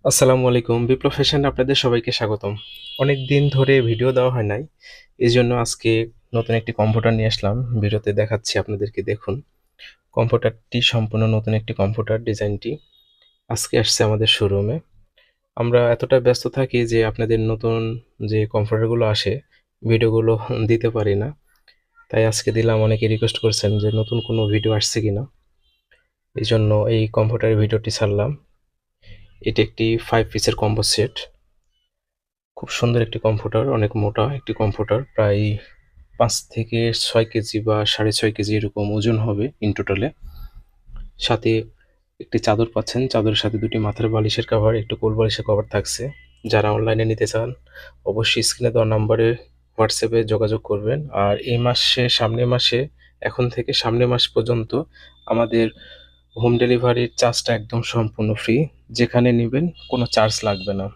আসসালামু আলাইকুম। বিপ্লব ফ্যাশনে আপনাদের সবাইকে স্বাগতম। অনেক দিন ধরে ভিডিও দেওয়া হয় নাই। এজন্য আজকে নতুন একটি কম্পিউটার নিয়ে আসলাম। ভিডিওতে দেখাচ্ছি আপনাদেরকে দেখুন। কম্পিউটারটি সম্পূর্ণ নতুন একটি কম্পিউটার ডিজাইনটি আজকে আসছে আমাদের শোরুমে। আমরা এতটা ব্যস্ত থাকি যে আপনাদের নতুন যে কম্পিউটারগুলো আসে ভিডিওগুলো দিতে পারি না। তাই আজকে দিলাম। অনেকে রিকোয়েস্ট করছেন যে নতুন কোনো ভিডিও আসছে কিনা। এজন্য এই কম্পিউটারের ভিডিওটি ছাড়লাম। এটি একটি 5 পিসের কম্বো সেট। খুব সুন্দর একটি কম্পিউটার, অনেক মোটা একটি কম্পিউটার। প্রায় ৫ থেকে ৬ কেজি বা ৬.৫ কেজি এরকম ওজন হবে ইন টোটালে। সাথে একটি চাদর পাচ্ছেন। চাদরের সাথে ২ টি মাথার বালিশের কভার, একটি কোল বালিশের কভার থাকছে। যারা অনলাইনে নিতে চান অবশ্যই স্ক্রিনে দেওয়া নাম্বারে হোয়াটসঅ্যাপে যোগাযোগ করবেন। আর এই মাসে সামনের মাসে এখন থেকে সামনের মাস পর্যন্ত আমাদের হোম ডেলিভারির চার্জটা একদম সম্পূর্ণ ফ্রি। যেখানে নিবেন কোনো চার্জ লাগবে না।